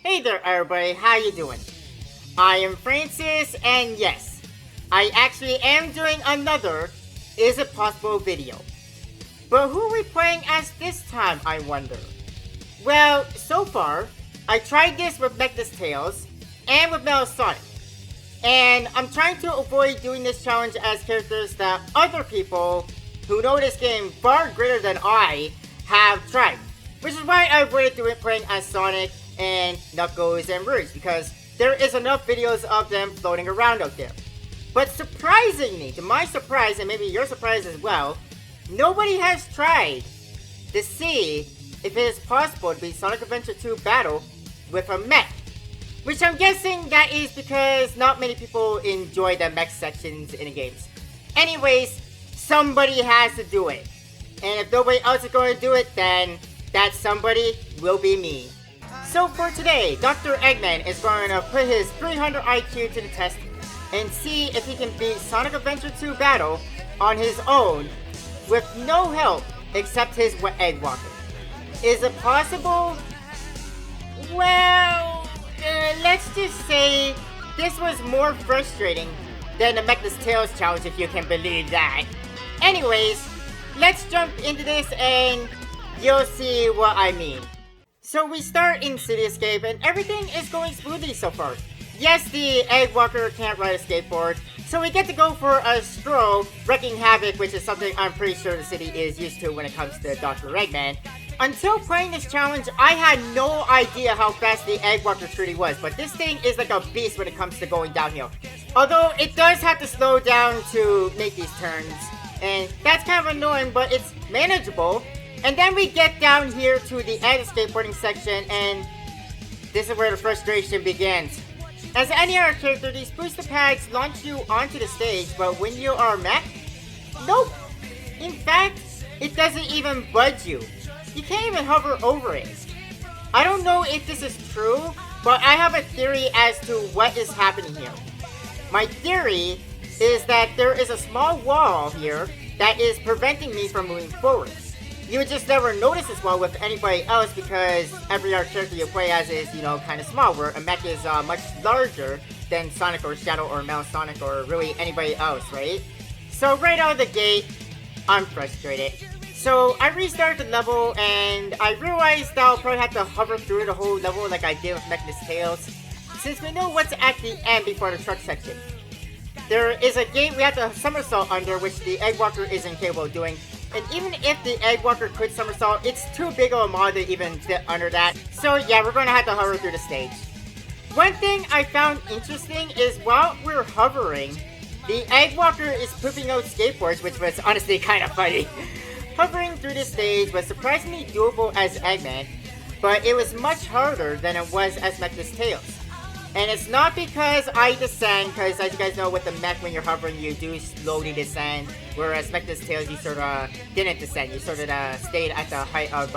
Hey there everybody, how you doing? I am Francis, and yes, I actually am doing another Is It Possible video. But who are we playing as this time, I wonder? Well, so far, I tried this with Mech's Tails and with Metal Sonic. And I'm trying to avoid doing this challenge as characters that other people who know this game far greater than I have tried. Which is why I avoided playing as Sonic and Knuckles and Rouge, because there is enough videos of them floating around out there. But surprisingly, to my surprise, and maybe your surprise as well, nobody has tried to see if it is possible to beat Sonic Adventure 2 Battle with a mech. Which I'm guessing that is because not many people enjoy the mech sections in the games. Anyways, somebody has to do it. And if nobody else is going to do it, then that somebody will be me. So for today, Dr. Eggman is going to put his 300 IQ to the test and see if he can beat Sonic Adventure 2 Battle on his own with no help except his Egg Walker. Is it possible? Well, let's just say this was more frustrating than the Mech's Tails challenge, if you can believe that. Anyways, let's jump into this and you'll see what I mean. So we start in City Escape and everything is going smoothly so far. Yes, the Egg Walker can't ride a skateboard, so we get to go for a stroll, wrecking havoc, which is something I'm pretty sure the city is used to when it comes to Dr. Eggman. Until playing this challenge, I had no idea how fast the Egg Walker truly was, but this thing is like a beast when it comes to going downhill. Although it does have to slow down to make these turns, and that's kind of annoying, but it's manageable. And then we get down here to the end of the skateboarding section, and this is where the frustration begins. As any other character, these booster pads launch you onto the stage, but when you are mech, nope. In fact, it doesn't even budge you. You can't even hover over it. I don't know if this is true, but I have a theory as to what is happening here. My theory is that there is a small wall here that is preventing me from moving forward. You would just never notice this wall with anybody else because every other character you play as is, kind of small, where a mech is much larger than Sonic or Shadow or Metal Sonic or really anybody else, right? So right out of the gate, I'm frustrated. So I restarted the level and I realized that I'll probably have to hover through the whole level like I did with Mech's Tails, since we know what's at the end before the truck section. There is a gate we have to somersault under, which the Egg Walker is incapable of doing. And even if the Egg Walker could somersault, it's too big of a mod to even fit under that. So yeah, we're going to have to hover through the stage. One thing I found interesting is while we're hovering, the Egg Walker is pooping out skateboards, which was honestly kind of funny. Hovering through the stage was surprisingly doable as Eggman, but it was much harder than it was as Mech's Tails. And it's not because I descend, because as you guys know with the mech, when you're hovering, you do slowly descend. Whereas Mech's Tails, you sort of didn't descend. You sort of stayed at the height of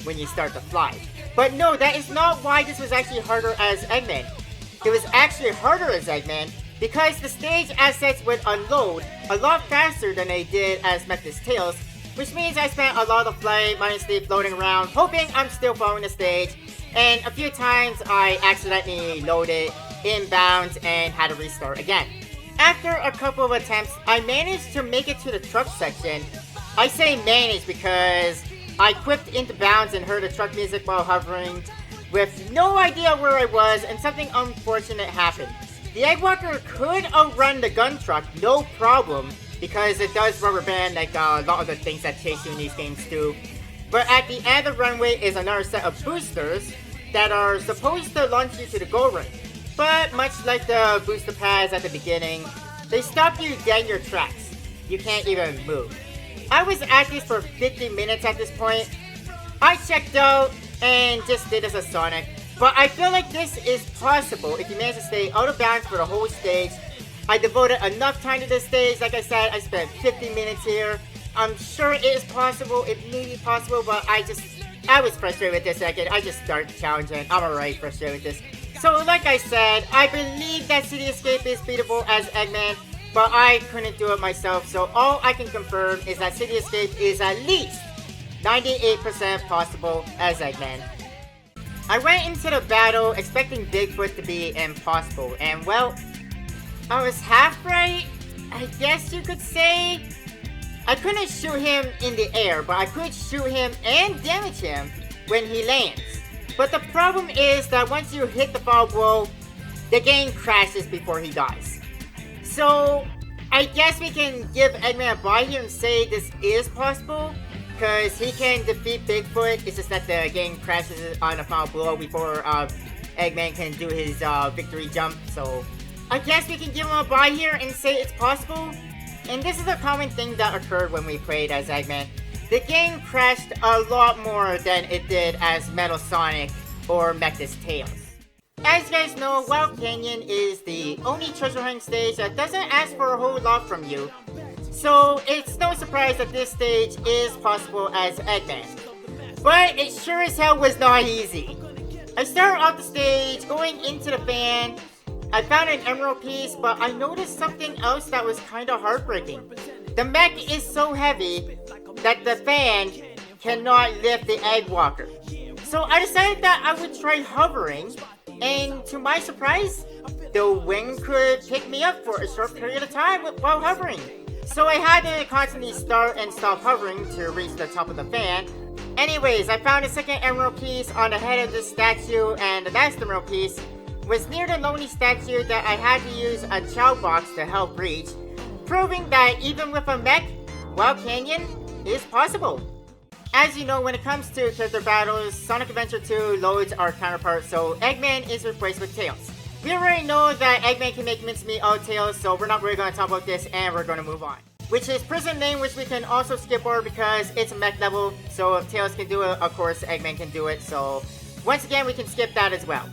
when you start to fly. But no, that is not why this was actually harder as Eggman. It was actually harder as Eggman because the stage assets would unload a lot faster than they did as Mech's Tails. Which means I spent a lot of flight, mindlessly floating around, hoping I'm still following the stage. And a few times I accidentally loaded inbounds and had to restart again. After a couple of attempts, I managed to make it to the truck section. I say managed because I quipped into bounds and heard the truck music while hovering with no idea where I was, and something unfortunate happened. The Egg Walker could outrun the gun truck, no problem, because it does rubber band like a lot of the things that chase you in these games do. But at the end of the runway is another set of boosters that are supposed to launch you to the goal run. But much like the booster pads at the beginning, they stop you dead in your tracks. You can't even move. I was at this for 50 minutes at this point. I checked out and just did this as Sonic. But I feel like this is possible if you manage to stay out of bounds for the whole stage. I devoted enough time to this stage. Like I said, I spent 50 minutes here. I'm sure it is possible, it may be possible, but I was frustrated with this again. I just started challenging. I'm already frustrated with this. So like I said, I believe that City Escape is beatable as Eggman, but I couldn't do it myself. So all I can confirm is that City Escape is at least 98% possible as Eggman. I went into the battle expecting Bigfoot to be impossible, and well, I was half right, I guess you could say. I couldn't shoot him in the air, but I could shoot him and damage him when he lands. But the problem is that once you hit the fall blow, the game crashes before he dies. So, I guess we can give Eggman a buy here and say this is possible, because he can defeat Bigfoot. It's just that the game crashes on a final blow before Eggman can do his victory jump. So, I guess we can give him a buy here and say it's possible. And this is a common thing that occurred when we played as Eggman. The game crashed a lot more than it did as Metal Sonic or Mech's Tails. As you guys know, Wild Canyon is the only treasure hunting stage that doesn't ask for a whole lot from you. So it's no surprise that this stage is possible as Eggman. But it sure as hell was not easy. I started off the stage going into the fan. I found an emerald piece, but I noticed something else that was kinda heartbreaking. The mech is so heavy that the fan cannot lift the egg walker. So I decided that I would try hovering, and to my surprise, the wing could pick me up for a short period of time while hovering. So I had to constantly start and stop hovering to reach the top of the fan. Anyways, I found a second emerald piece on the head of this statue, and the last emerald piece was near the lonely statue that I had to use a chow box to help reach, proving that even with a mech, Wild Canyon is possible. As you know, when it comes to character battles, Sonic Adventure 2 loads our counterpart, so Eggman is replaced with Tails. We already know that Eggman can make mincemeat out of Tails, so we're not really going to talk about this, and we're going to move on. Which is Prison Lane, which we can also skip over because it's a mech level, so if Tails can do it, of course Eggman can do it, so once again we can skip that as well.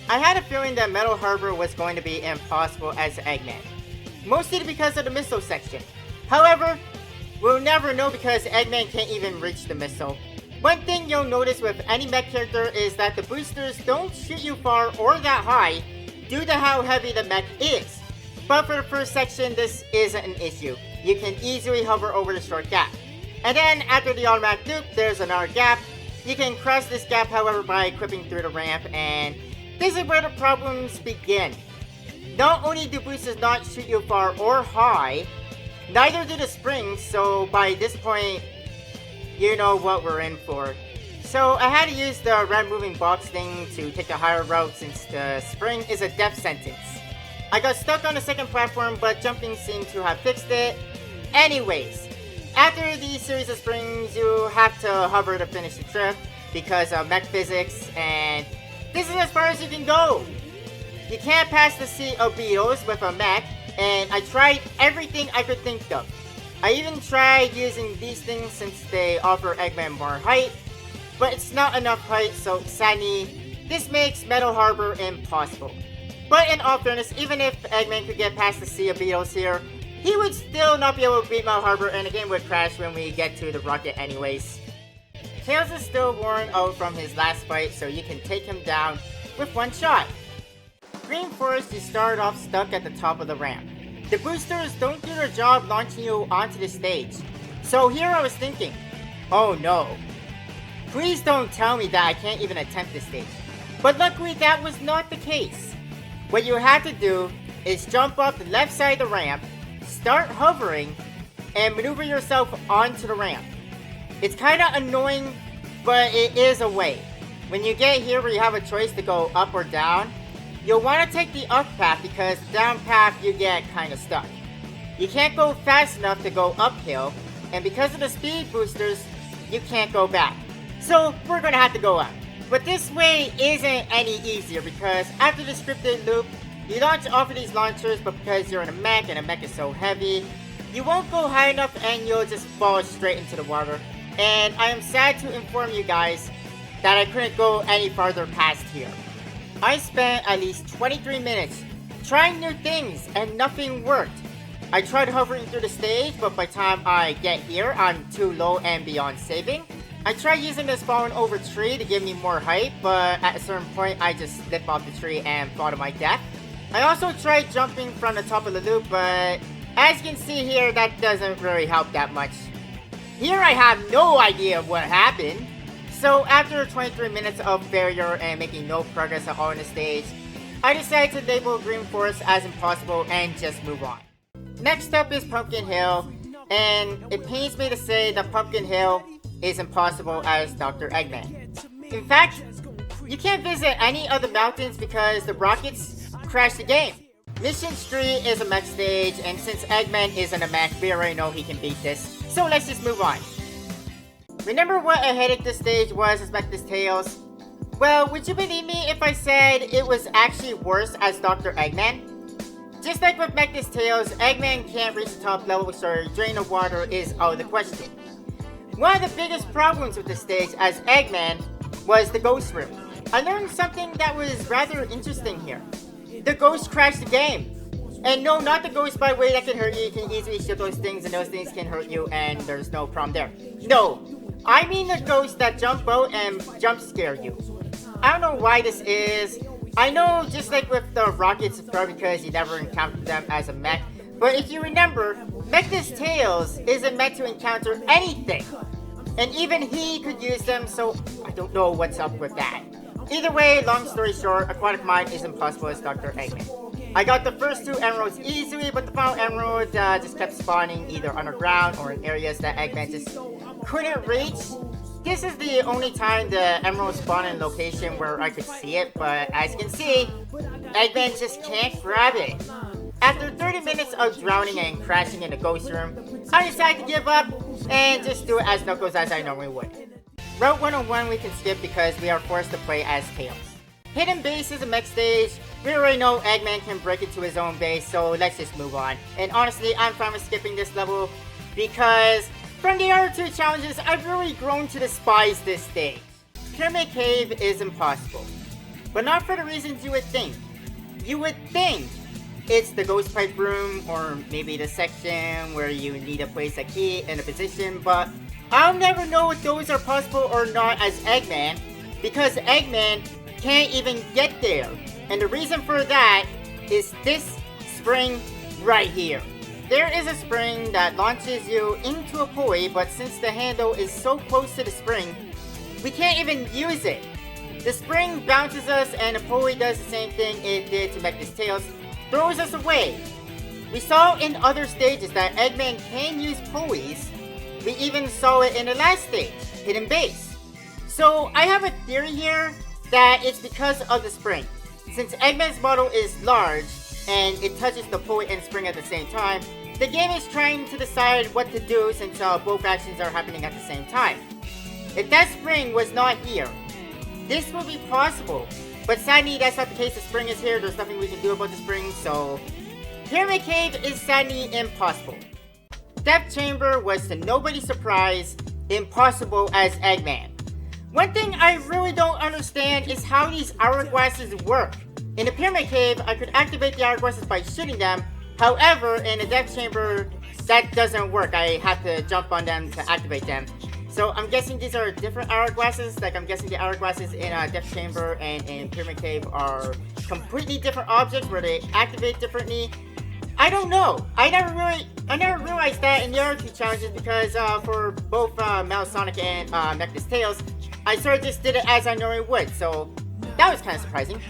I had a feeling that Metal Harbor was going to be impossible as Eggman, mostly because of the missile section. However, we'll never know because Eggman can't even reach the missile. One thing you'll notice with any mech character is that the boosters don't shoot you far or that high due to how heavy the mech is. But for the first section, this isn't an issue. You can easily hover over the short gap. And then after the automatic loop, there's another gap. You can cross this gap, however, by equipping through the ramp, and this is where the problems begin. Not only do boosters not shoot you far or high, neither do the springs, so by this point, you know what we're in for. So I had to use the red moving box thing to take the higher route since the spring is a death sentence. I got stuck on the second platform, but jumping seemed to have fixed it. Anyways, after these series of springs, you have to hover to finish the trip because of mech physics, and this is as far as you can go. You can't pass the sea of beetles with a mech, and I tried everything I could think of. I even tried using these things since they offer Eggman more height, but it's not enough height, so sadly, this makes Metal Harbor impossible. But in all fairness, even if Eggman could get past the sea of beetles here, he would still not be able to beat Metal Harbor, and the game would crash when we get to the rocket anyways. Tails is still worn out from his last fight, so you can take him down with one shot. Green Forest, you start off stuck at the top of the ramp. The boosters don't do their job launching you onto the stage. So here I was thinking, oh no, please don't tell me that I can't even attempt this stage. But luckily that was not the case. What you have to do is jump up the left side of the ramp, start hovering, and maneuver yourself onto the ramp. It's kinda annoying, but it is a way. When you get here where you have a choice to go up or down, you'll want to take the up path because the down path you get kinda stuck. You can't go fast enough to go uphill, and because of the speed boosters, you can't go back. So we're gonna have to go up. But this way isn't any easier because after the scripted loop, you launch off of these launchers, but because you're in a mech and a mech is so heavy, you won't go high enough and you'll just fall straight into the water. And I am sad to inform you guys that I couldn't go any farther past here. I spent at least 23 minutes trying new things and nothing worked. I tried hovering through the stage, but by the time I get here, I'm too low and beyond saving. I tried using this fallen over tree to give me more height, but at a certain point I just slip off the tree and fall to my death. I also tried jumping from the top of the loop, but as you can see here, that doesn't really help that much. Here I have no idea what happened. So after 23 minutes of failure and making no progress at all on the stage, I decided to label Green Forest as impossible and just move on. Next up is Pumpkin Hill, and it pains me to say that Pumpkin Hill is impossible as Dr. Eggman. In fact, you can't visit any of the mountains because the rockets crashed the game. Mission Street is a mech stage, and since Eggman isn't a mech, we already know he can beat this. So let's just move on. Remember what a headache this stage was as Mechless Tails? Well, would you believe me if I said it was actually worse as Dr. Eggman? Just like with Mechless Tails, Eggman can't reach the top level, so drain of water is out of the question. One of the biggest problems with this stage as Eggman was the ghost room. I learned something that was rather interesting here. The ghost crashed the game. And no, not the ghost by way that can hurt you. You can easily shoot those things and those things can hurt you and there's no problem there. No, I mean the ghosts that jump out and jump scare you. I don't know why this is. I know just like with the rockets, it's probably because you never encountered them as a mech. But if you remember, Mechless Tails isn't meant to encounter anything. And even he could use them, so I don't know what's up with that. Either way, long story short, Aquatic Mine is impossible as Dr. Eggman. I got the first 2 emeralds easily, but the final emerald just kept spawning either underground or in areas that Eggman just couldn't reach. This is the only time the emerald spawned in a location where I could see it, but as you can see, Eggman just can't grab it. After 30 minutes of drowning and crashing in the ghost room, I decided to give up and just do it as Knuckles as I normally would. Route 101 we can skip because we are forced to play as Tails. Hidden Base is a mech stage. We already know Eggman can break into his own base, so let's just move on. And honestly, I'm fine with skipping this level because from the other 2 challenges, I've really grown to despise this stage. Pyramid Cave is impossible, but not for the reasons you would think. You would think it's the Ghost Pipe Room or maybe the section where you need to place a key in a position, but I'll never know if those are possible or not as Eggman because Eggman can't even get there. And the reason for that is this spring right here. There is a spring that launches you into a pulley, but since the handle is so close to the spring, we can't even use it. The spring bounces us and the pulley does the same thing it did to Mechless Tails, throws us away. We saw in other stages that Eggman can use pulleys. We even saw it in the last stage, Hidden Base. So I have a theory here that it's because of the spring. Since Eggman's model is large and it touches the pulley and spring at the same time, the game is trying to decide what to do since both actions are happening at the same time. If that spring was not here, this will be possible. But sadly, that's not the case. The spring is here. There's nothing we can do about the spring, so Pyramid Cave is sadly impossible. Death Chamber was to nobody's surprise impossible as Eggman. One thing I really don't understand is how these hourglasses work. In the Pyramid Cave, I could activate the hourglasses by shooting them. However, in the Death Chamber, that doesn't work. I have to jump on them to activate them. So I'm guessing these are different hourglasses. Like I'm guessing the hourglasses in Death Chamber and in Pyramid Cave are completely different objects where they activate differently. I don't know. I never realized that in the other 2 challenges because for both Metal Sonic and Mechless Tails, I sort of just did it as I normally would. So that was kind of surprising.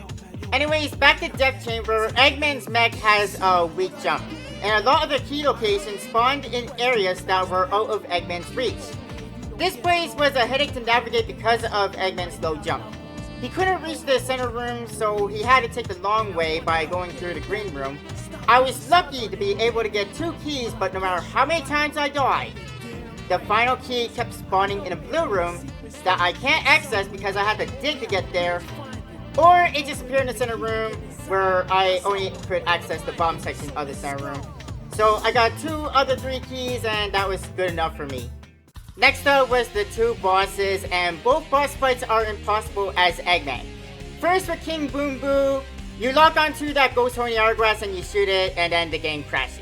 Anyways, back to Death Chamber. Eggman's mech has a weak jump, and a lot of the key locations spawned in areas that were out of Eggman's reach. This place was a headache to navigate because of Eggman's low jump. He couldn't reach the center room, so he had to take the long way by going through the green room. I was lucky to be able to get 2 keys, but no matter how many times I died, the final key kept spawning in a blue room that I can't access because I had to dig to get there, or it just appeared in the center room where I only could access the bottom section of the center room. So I got 2 other 3 keys and that was good enough for me. Next up was the 2 bosses, and both boss fights are impossible as Eggman. First with King Boom Boo, you lock onto that ghost horny hourglass and you shoot it and then the game crashes.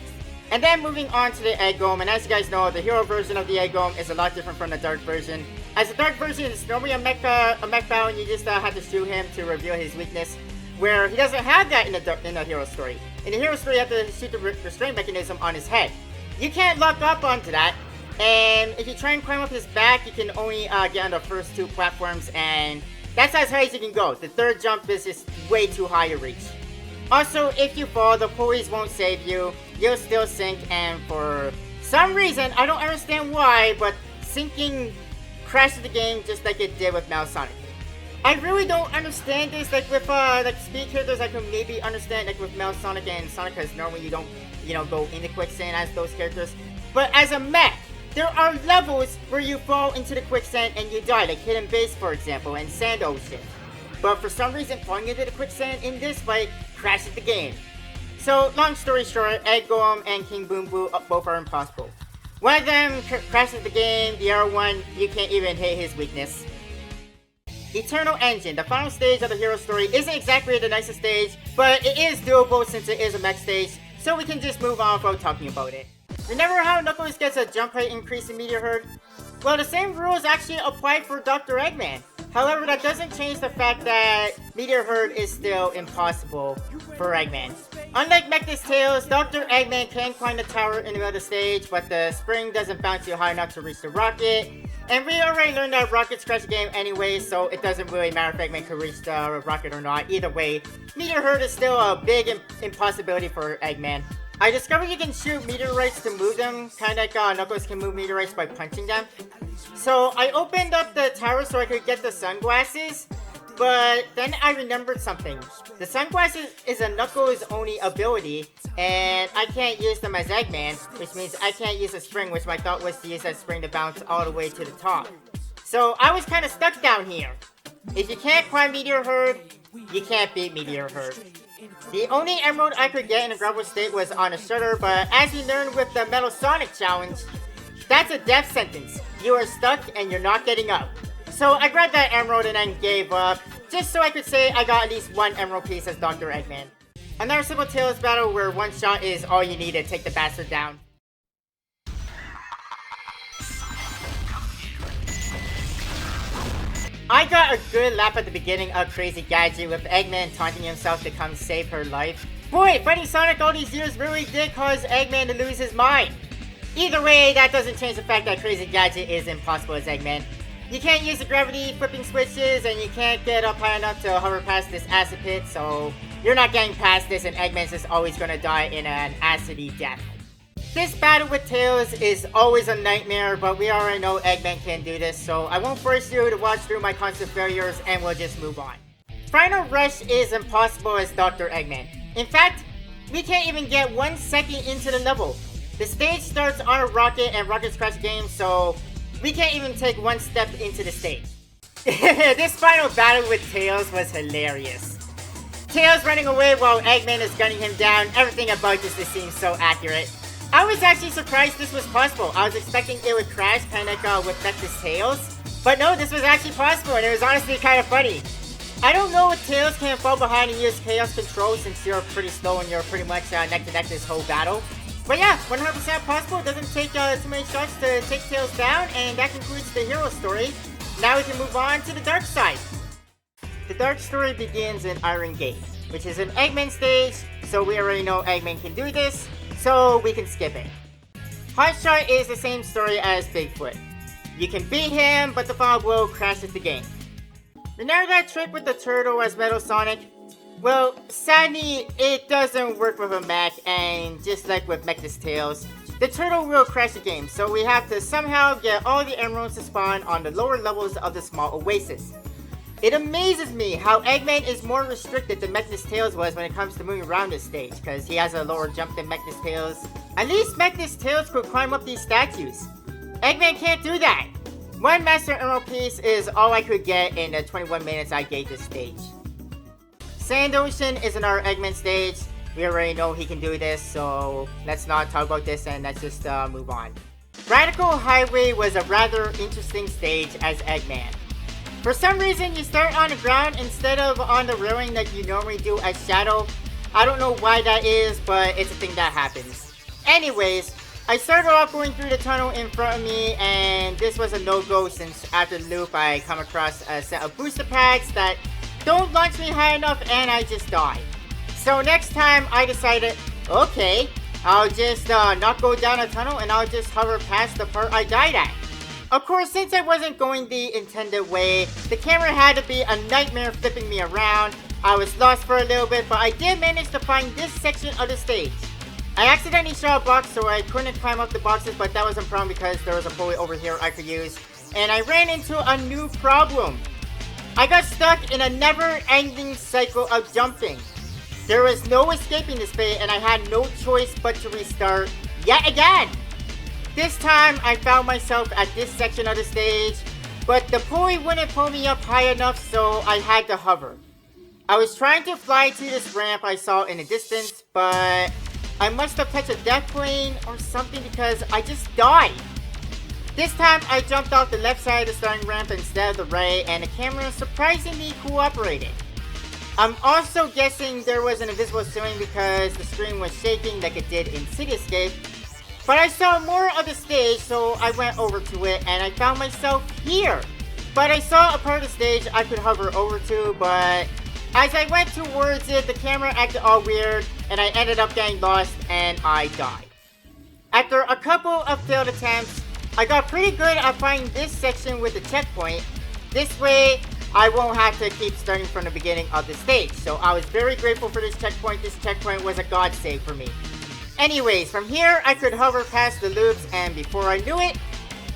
And then moving on to the Egg Golem, and as you guys know, the hero version of the Egg Golem is a lot different from the dark version. As the dark version is normally a mech battle and you just have to shoot him to reveal his weakness, where he doesn't have that in the hero story. In the hero story, you have to shoot the restraint mechanism on his head. You can't lock up onto that. And if you try and climb up his back, you can only get on the first 2 platforms, and that's as high as you can go. The 3rd jump is just way too high to reach. Also, if you fall, the pulleys won't save you. You'll still sink, and for some reason, I don't understand why, but sinking crashes the game just like it did with Metal Sonic. I really don't understand this, like with like speed characters. I can maybe understand like with Metal Sonic and Sonic, because normally you don't, go into quicksand as those characters. But as a mech, there are levels where you fall into the quicksand and you die, like Hidden Base for example, and Sand Ocean. But for some reason, falling into the quicksand in this fight crashes the game. So, long story short, Egg Golem and King Boom Boo both are impossible. One of them crashes the game, the other one, you can't even hit his weakness. Eternal Engine, the final stage of the hero story, isn't exactly the nicest stage, but it is doable since it is a mech stage, so we can just move on without talking about it. Remember how Knuckles gets a jump height increase in Meteor Herd? Well, the same rules actually apply for Dr. Eggman. However, that doesn't change the fact that Meteor Herd is still impossible for Eggman. Unlike Mech's Tails, Dr. Eggman can climb the tower in the middle of the stage, but the spring doesn't bounce you high enough to reach the rocket. And we already learned that rockets crash the game anyway, so it doesn't really matter if Eggman can reach the rocket or not. Either way, Meteor Herd is still a big impossibility for Eggman. I discovered you can shoot meteorites to move them, kinda like Knuckles can move meteorites by punching them. So I opened up the tower so I could get the sunglasses, but then I remembered something. The sunglasses is a Knuckles only ability, and I can't use them as Eggman, which means I can't use a spring, which my thought was to use that spring to bounce all the way to the top. So I was kinda stuck down here. If you can't climb Meteor Herd, you can't beat Meteor Herd. The only emerald I could get in a gravel state was on a shutter, but as we learned with the Metal Sonic challenge, that's a death sentence. You are stuck and you're not getting up. So I grabbed that emerald and then gave up, just so I could say I got at least 1 emerald piece as Dr. Eggman. Another simple Tails battle where 1 shot is all you need to take the bastard down. I got a good laugh at the beginning of Crazy Gadget with Eggman taunting himself to come save her life. Boy, fighting Sonic all these years really did cause Eggman to lose his mind. Either way, that doesn't change the fact that Crazy Gadget is impossible as Eggman. You can't use the gravity flipping switches, and you can't get up high enough to hover past this acid pit, so you're not getting past this, and Eggman's just always gonna die in an acidy death. This battle with Tails is always a nightmare, but we already know Eggman can do this, so I won't force you to watch through my constant failures, and we'll just move on. Final Rush is impossible as Dr. Eggman. In fact, we can't even get 1 second into the level. The stage starts on a rocket and rockets crash the game, so we can't even take 1 step into the stage. This final battle with Tails was hilarious. Tails running away while Eggman is gunning him down, everything about this just seems so accurate. I was actually surprised this was possible. I was expecting it would crash, kind of like with Mech's Tails. But no, this was actually possible, and it was honestly kind of funny. I don't know if Tails can fall behind and use Chaos Control since you're pretty slow and you're pretty much neck to neck this whole battle. But yeah, 100% possible. It doesn't take too many shots to take Tails down, and that concludes the hero story. Now we can move on to the dark side. The dark story begins in Iron Gate, which is an Eggman stage, so we already know Eggman can do this, so we can skip it. Hotshot is the same story as Bigfoot. You can beat him, but the final blow crashes the game. Remember that trick with the turtle as Metal Sonic? Well, sadly, it doesn't work with a mech, and just like with Mech's Tails, the turtle will crash the game, so we have to somehow get all the emeralds to spawn on the lower levels of the small oasis. It amazes me how Eggman is more restricted than Mech's Tails was when it comes to moving around this stage, because he has a lower jump than Mech's Tails. At least Mech's Tails could climb up these statues. Eggman can't do that! 1 Master Emerald piece is all I could get in the 21 minutes I gave this stage. Sand Ocean is another Eggman stage. We already know he can do this, so let's not talk about this and let's just move on. Radical Highway was a rather interesting stage as Eggman. For some reason, you start on the ground instead of on the railing like you normally do as Shadow. I don't know why that is, but it's a thing that happens. Anyways, I started off going through the tunnel in front of me, and this was a no-go since after the loop I come across a set of booster packs that don't launch me high enough and I just die. So next time I decided, okay, I'll just not go down a tunnel and I'll just hover past the part I died at. Of course, since I wasn't going the intended way, the camera had to be a nightmare flipping me around. I was lost for a little bit, but I did manage to find this section of the stage. I accidentally saw a box, so I couldn't climb up the boxes, but that wasn't a problem because there was a pulley over here I could use. And I ran into a new problem. I got stuck in a never-ending cycle of jumping. There was no escaping this fate, and I had no choice but to restart yet again. This time, I found myself at this section of the stage, but the pulley wouldn't pull me up high enough, so I had to hover. I was trying to fly to this ramp I saw in the distance, but I must have touched a death plane or something because I just died. This time, I jumped off the left side of the starting ramp instead of the right, and the camera surprisingly cooperated. I'm also guessing there was an invisible ceiling because the screen was shaking like it did in City Escape. But I saw more of the stage, so I went over to it and I found myself here. But I saw a part of the stage I could hover over to, but as I went towards it, the camera acted all weird and I ended up getting lost and I died. After a couple of failed attempts, I got pretty good at finding this section with the checkpoint. This way, I won't have to keep starting from the beginning of the stage. So I was very grateful for this checkpoint. This checkpoint was a godsend for me. Anyways, from here, I could hover past the loops, and before I knew it,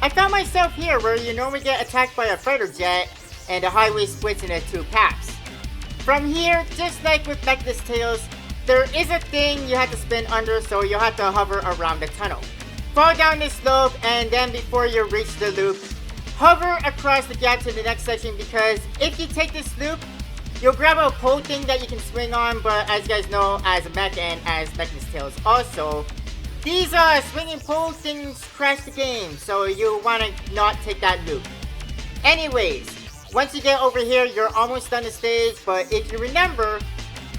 I found myself here where you normally get attacked by a fighter jet, and the highway splits into two paths. From here, just like with Mech's Tales, there is a thing you have to spin under, so you'll have to hover around the tunnel. Fall down this slope, and then before you reach the loop, hover across the gap to the next section, because if you take this loop, you'll grab a pole thing that you can swing on, but as you guys know, as a mech and as Mech's Tales also, these swinging pole things crash the game, so you want to not take that loop. Anyways, once you get over here, you're almost done the stage, but if you remember,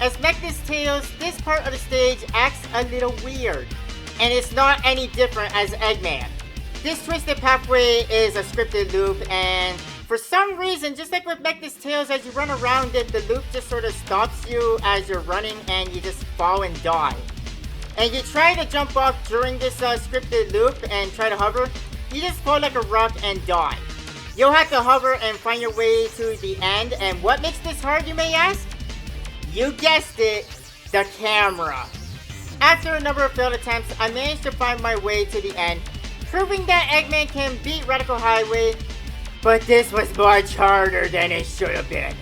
as Mech's Tales, this part of the stage acts a little weird, and it's not any different as Eggman. This twisted pathway is a scripted loop, and for some reason, just like with Mech's Tales, as you run around it, the loop just sort of stops you as you're running and you just fall and die. And you try to jump off during this scripted loop and try to hover, you just fall like a rock and die. You'll have to hover and find your way to the end, and what makes this hard, you may ask? You guessed it, the camera. After a number of failed attempts, I managed to find my way to the end, proving that Eggman can beat Radical Highway. But this was much harder than it should have been.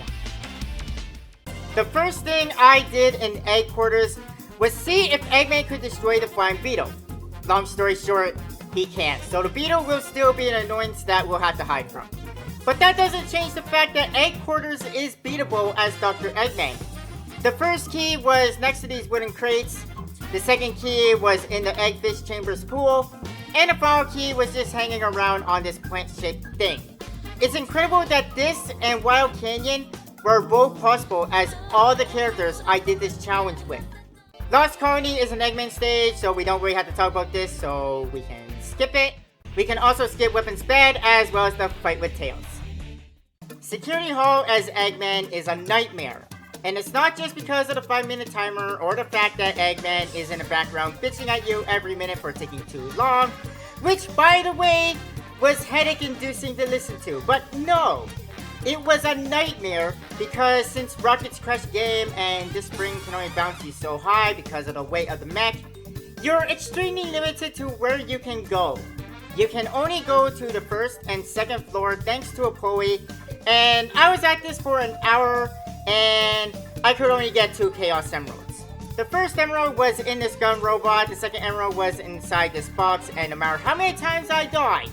The first thing I did in Egg Quarters was see if Eggman could destroy the flying beetle. Long story short, he can't. So the beetle will still be an annoyance that we'll have to hide from. But that doesn't change the fact that Egg Quarters is beatable as Dr. Eggman. The first key was next to these wooden crates. The second key was in the Eggfish Chambers pool. And the final key was just hanging around on this plant-shaped thing. It's incredible that this and Wild Canyon were both possible as all the characters I did this challenge with. Lost Colony is an Eggman stage, so we don't really have to talk about this, so we can skip it. We can also skip Weapons Bed as well as the fight with Tails. Security Hall as Eggman is a nightmare. And it's not just because of the 5-minute timer or the fact that Eggman is in the background bitching at you every minute for taking too long, which by the way, was headache-inducing to listen to, but no! It was a nightmare because since rockets crash the game and this spring can only bounce you so high because of the weight of the mech, you're extremely limited to where you can go. You can only go to the first and second floor thanks to a pulley, and I was at this for an hour and I could only get 2 Chaos Emeralds. The first emerald was in this gun robot, the second emerald was inside this box, and no matter how many times I died,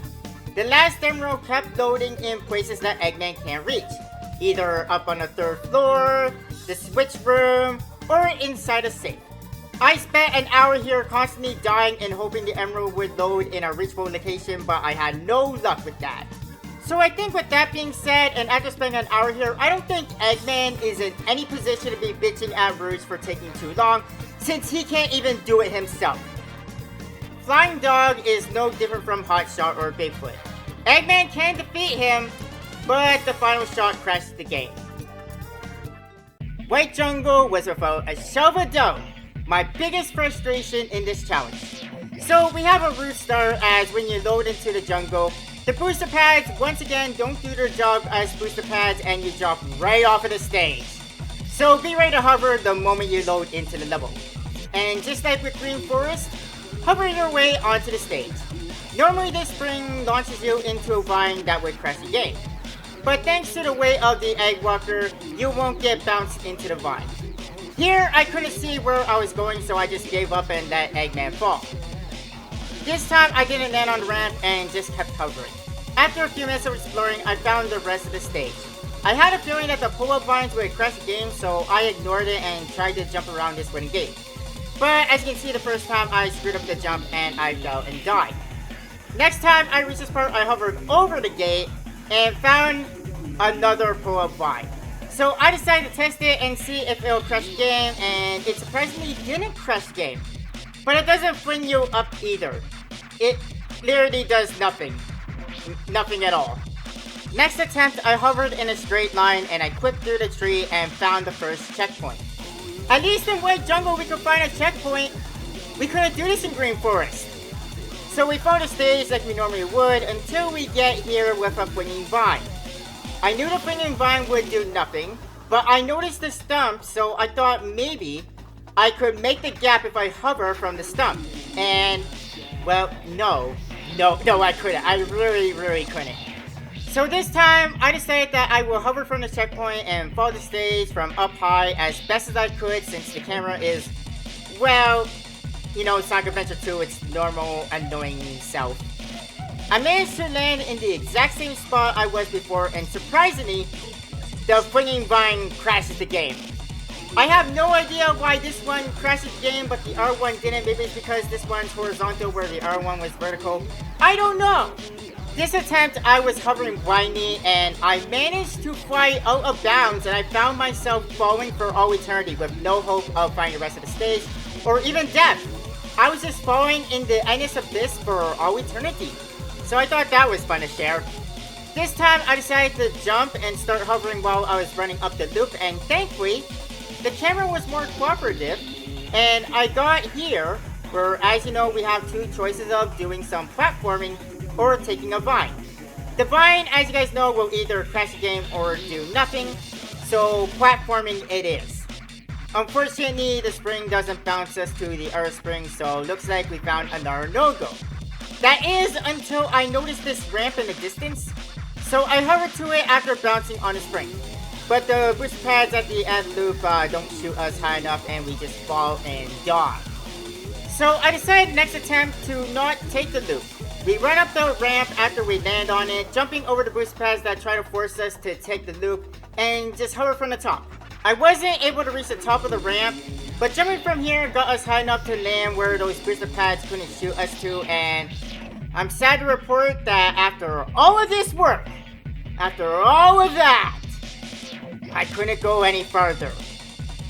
the last emerald kept loading in places that Eggman can't reach. Either up on the 3rd floor, the switch room, or inside a safe. I spent an hour here constantly dying and hoping the emerald would load in a reachable location, but I had no luck with that. So I think with that being said, and after spending an hour here, I don't think Eggman is in any position to be bitching at Rouge for taking too long, since he can't even do it himself. Flying Dog is no different from Hotshot or Bigfoot. Eggman can defeat him, but the final shot crashed the game. White Jungle was without a shadow of a doubt my biggest frustration in this challenge. So we have a route start as when you load into the jungle, the booster pads once again don't do their job as booster pads and you drop right off of the stage. So be ready to hover the moment you load into the level. And just like with Green Forest, hover your way onto the stage. Normally this spring launches you into a vine that would crash the game. But thanks to the weight of the egg walker, you won't get bounced into the vine. Here I couldn't see where I was going, so I just gave up and let Eggman fall. This time I didn't land on the ramp and just kept hovering. After a few minutes of exploring, I found the rest of the stage. I had a feeling that the pull-up vines would crash the game, so I ignored it and tried to jump around this winning gate. But as you can see, the first time I screwed up the jump and I fell and died. Next time I reached this part, I hovered over the gate and found another pull-up vine. So I decided to test it and see if it'll crash the game, and it surprisingly didn't crash the game. But it doesn't fling you up either. It literally does nothing. Nothing at all. Next attempt, I hovered in a straight line and I clipped through the tree and found the first checkpoint. At least in White Jungle we could find a checkpoint. We couldn't do this in Green Forest. So we found a stage like we normally would until we get here with a flinging vine. I knew the flinging vine would do nothing, but I noticed the stump, so I thought maybe I could make the gap if I hover from the stump. And, well, no, I couldn't. I really couldn't. So this time, I decided that I will hover from the checkpoint and follow the stage from up high as best as I could, since the camera is, well, you know, Sonic Adventure 2, its normal, annoying self. I managed to land in the exact same spot I was before, and surprisingly, the flinging vine crashes the game. I have no idea why this one crashes the game, but the R1 didn't. Maybe it's because this one's horizontal where the R1 was vertical. I don't know! This attempt, I was hovering blindly, and I managed to fly out of bounds, and I found myself falling for all eternity with no hope of finding the rest of the stage, or even death. I was just falling in the endless abyss for all eternity. So I thought that was fun to share. This time I decided to jump and start hovering while I was running up the loop, and thankfully, the camera was more cooperative, and I got here, where as you know we have two choices of doing some platforming or taking a vine. The vine, as you guys know, will either crash the game or do nothing, so platforming it is. Unfortunately, the spring doesn't bounce us to the other spring, so looks like we found another no-go. That is until I noticed this ramp in the distance, so I hovered to it after bouncing on the spring. But the booster pads at the end loop don't shoot us high enough and we just fall and die. So I decided next attempt to not take the loop. We run up the ramp after we land on it, jumping over the booster pads that try to force us to take the loop, and just hover from the top. I wasn't able to reach the top of the ramp, but jumping from here got us high enough to land where those booster pads couldn't shoot us to, and I'm sad to report that after all of this work, after all of that, I couldn't go any farther.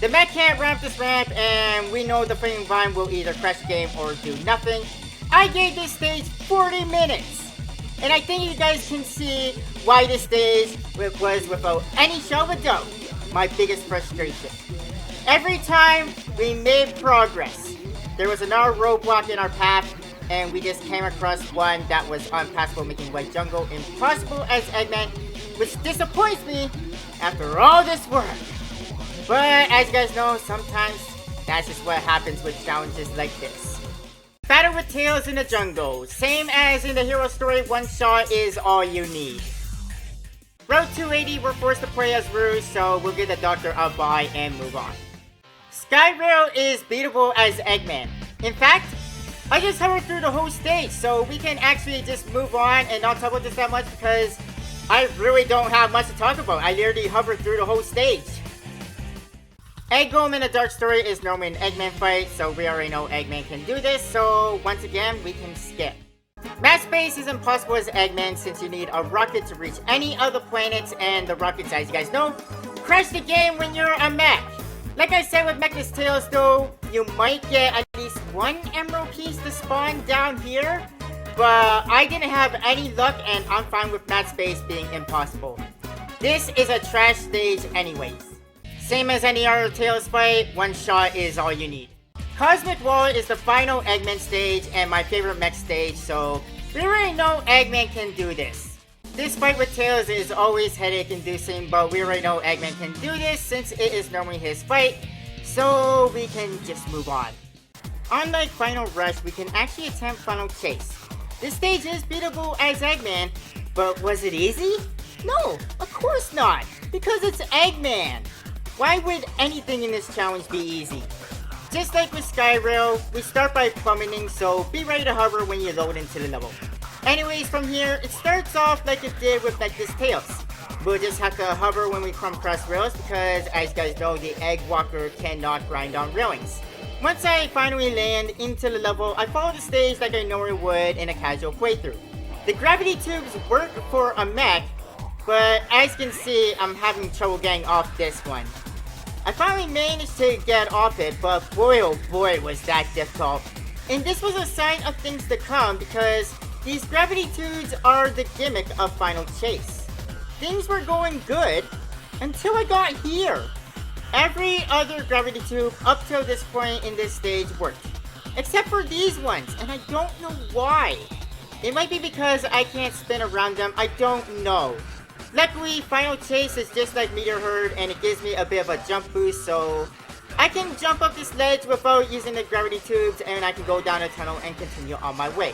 The mech can't ramp this ramp, and we know the flinging vine will either crash the game or do nothing. I gave this stage 40 minutes, and I think you guys can see why this stage was, without any shadow of a doubt, my biggest frustration. Every time we made progress, there was another roadblock in our path, and we just came across one that was unpassable, making White Jungle impossible as Eggman, which disappoints me after all this work. But as you guys know, sometimes that's just what happens with challenges like this. Battle with Tails in the jungle. Same as in the hero story, one shot is all you need. Route 280, we're forced to play as Rouge, so we'll give the doctor a bye and move on. Skyrail is beatable as Eggman. In fact, I just hovered through the whole stage, so we can actually just move on and not talk about this that much because I really don't have much to talk about. I literally hovered through the whole stage. Egg Golem in a Dark Story is normally an Eggman fight, so we already know Eggman can do this, so once again, we can skip. Map space is impossible as Eggman since you need a rocket to reach any of the planets, and the rockets, as you guys know, crash the game when you're a mech. Like I said with Mechless Tails though, you might get at least one emerald piece to spawn down here, but I didn't have any luck and I'm fine with map space being impossible. This is a trash stage anyways. Same as any other Tails fight, one shot is all you need. Cosmic Wall is the final Eggman stage and my favorite mech stage, so we already know Eggman can do this. This fight with Tails is always headache inducing, but we already know Eggman can do this since it is normally his fight, so we can just move on. Unlike Final Rush, we can actually attempt Final Chase. This stage is beatable as Eggman, but was it easy? No, of course not, because it's Eggman. Why would anything in this challenge be easy? Just like with Skyrail, we start by plummeting, so be ready to hover when you load into the level. Anyways, from here, it starts off like it did with this Tails. We'll just have to hover when we come across rails because, as you guys know, the Egg Walker cannot grind on railings. Once I finally land into the level, I follow the stage like I normally would in a casual playthrough. The gravity tubes work for a mech, but as you can see, I'm having trouble getting off this one. I finally managed to get off it, but boy oh boy was that difficult. And this was a sign of things to come because these gravity tubes are the gimmick of Final Chase. Things were going good until I got here. Every other gravity tube up till this point in this stage worked, except for these ones, and I don't know why. It might be because I can't spin around them, I don't know. Luckily, Final Chase is just like Meteor Herd and it gives me a bit of a jump boost, so I can jump up this ledge without using the gravity tubes and I can go down a tunnel and continue on my way.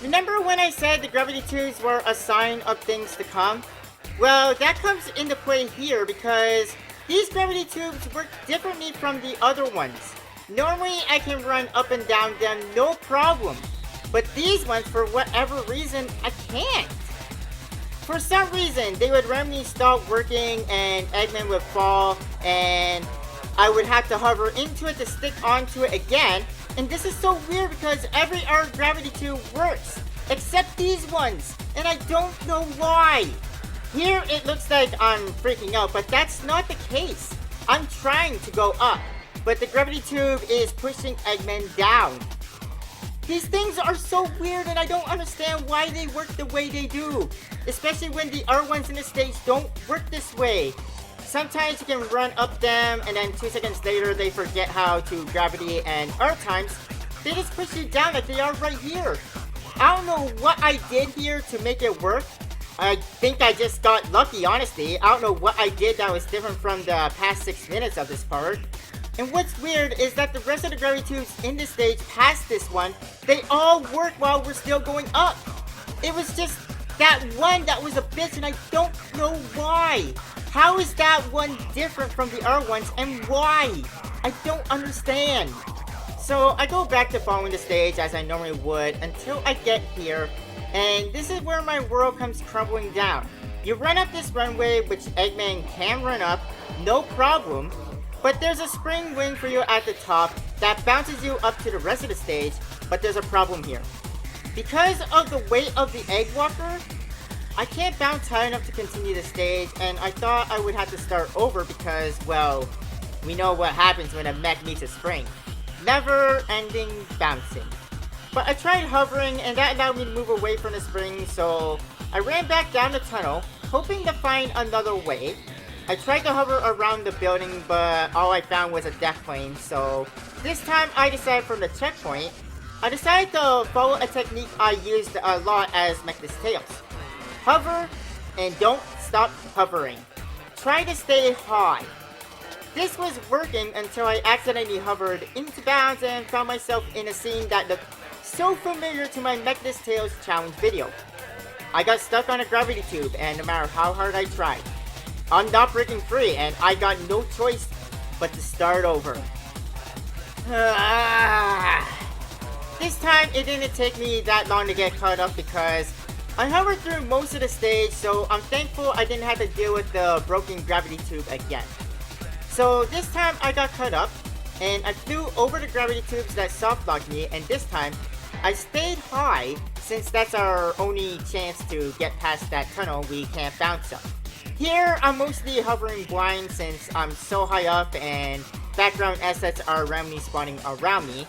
Remember when I said the gravity tubes were a sign of things to come? Well, that comes into play here because these gravity tubes work differently from the other ones. Normally, I can run up and down them no problem, but these ones, for whatever reason, I can't. For some reason, they would randomly stop working and Eggman would fall and I would have to hover into it to stick onto it again. And this is so weird because every other gravity tube works, except these ones, and I don't know why. Here it looks like I'm freaking out, but that's not the case. I'm trying to go up, but the gravity tube is pushing Eggman down. These things are so weird and I don't understand why they work the way they do. Especially when the other ones in the stage don't work this way. Sometimes you can run up them and then 2 seconds later they forget how to gravity, and other times they just push you down like they are right here. I don't know what I did here to make it work. I think I just got lucky, honestly. I don't know what I did that was different from the past 6 minutes of this part. And what's weird is that the rest of the gravity tubes in this stage past this one, they all work while we're still going up. It was just that one that was a bitch and I don't know why. How is that one different from the other ones and why? I don't understand. So I go back to following the stage as I normally would until I get here, and this is where my world comes crumbling down. You run up this runway, which Eggman can run up, no problem, but there's a spring wing for you at the top that bounces you up to the rest of the stage, but there's a problem here. Because of the weight of the Egg Walker, I can't bounce high enough to continue the stage, and I thought I would have to start over because, well, we know what happens when a mech meets a spring. Never-ending bouncing. But I tried hovering, and that allowed me to move away from the spring, so I ran back down the tunnel, hoping to find another way. I tried to hover around the building, but all I found was a death plane, so this time I decided from the checkpoint, I decided to follow a technique I used a lot as Mechless Tails. Hover, and don't stop hovering. Try to stay high. This was working until I accidentally hovered into bounds and found myself in a scene that looked so familiar to my Mechless Tails challenge video. I got stuck on a gravity tube, and no matter how hard I tried, I'm not breaking free, and I got no choice but to start over. This time, it didn't take me that long to get caught up because I hovered through most of the stage, so I'm thankful I didn't have to deal with the broken gravity tube again. So this time, I got caught up, and I flew over the gravity tubes that soft-locked me, and this time, I stayed high since that's our only chance to get past that tunnel we can't bounce up. Here, I'm mostly hovering blind since I'm so high up and background assets are randomly spawning around me.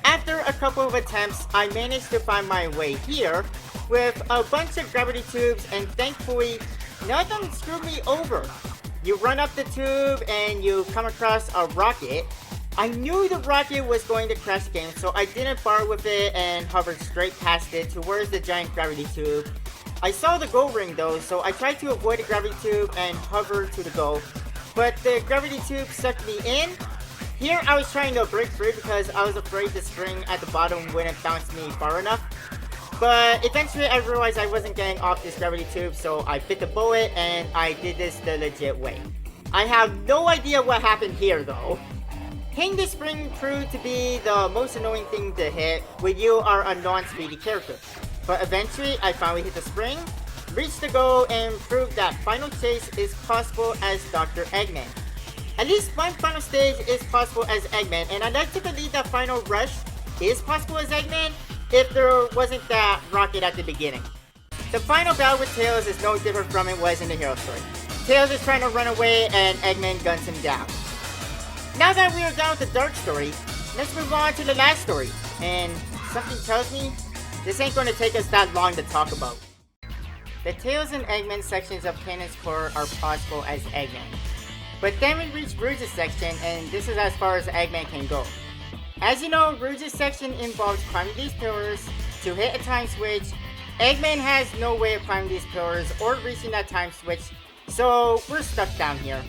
After a couple of attempts, I managed to find my way here with a bunch of gravity tubes, and thankfully, none of them screwed me over. You run up the tube and you come across a rocket, I knew the rocket was going to crash the game, so I didn't bar with it and hovered straight past it towards the giant gravity tube. I saw the goal ring though, so I tried to avoid the gravity tube and hover to the goal. But the gravity tube sucked me in. Here I was trying to break free because I was afraid the spring at the bottom wouldn't bounce me far enough. But eventually I realized I wasn't getting off this gravity tube, so I bit the bullet and I did this the legit way. I have no idea what happened here though. Hitting the spring proved to be the most annoying thing to hit when you are a non-speedy character. But eventually I finally hit the spring, reached the goal, and proved that final chase is possible as Dr. Eggman. At least my final stage is possible as Eggman, and I'd like to believe that final rush is possible as Eggman if there wasn't that rocket at the beginning. The final battle with Tails is no different from it was in the hero story. Tails is trying to run away and Eggman guns him down. Now that we are done with the dark story, let's move on to the last story. And something tells me this ain't going to take us that long to talk about. The Tails and Eggman sections of Cannon's Core are possible as Eggman. But then we reach Rouge's section, and this is as far as Eggman can go. As you know, Rouge's section involves climbing these pillars to hit a time switch. Eggman has no way of climbing these pillars or reaching that time switch, so we're stuck down here.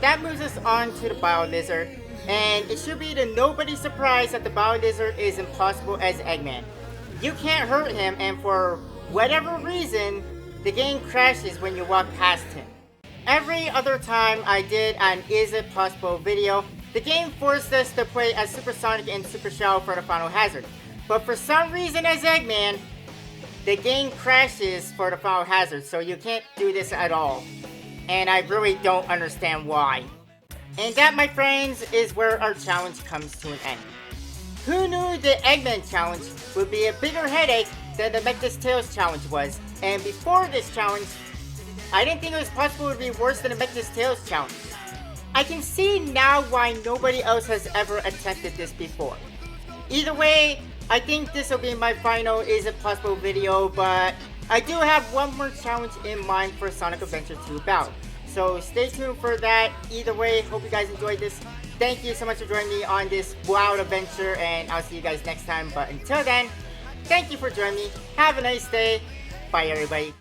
That moves us on to the Bio Lizard, and it should be to nobody's surprise that the Bio Lizard is impossible as Eggman. You can't hurt him, and for whatever reason, the game crashes when you walk past him. Every other time I did an Is It Possible video, the game forced us to play as Supersonic and Super Shell for the final hazard. But for some reason as Eggman, the game crashes for the final hazard, so you can't do this at all. And I really don't understand why. And that, my friends, is where our challenge comes to an end. Who knew the Eggman challenge would be a bigger headache than the Make This Tails challenge was? And before this challenge, I didn't think it was possible to be worse than the Make This Tails challenge. I can see now why nobody else has ever attempted this before. Either way, I think this will be my final Is It Possible video, but I do have one more challenge in mind for Sonic Adventure 2 Battle. So stay tuned for that. Either way, hope you guys enjoyed this. Thank you so much for joining me on this wild adventure, and I'll see you guys next time. But until then, thank you for joining me. Have a nice day. Bye everybody.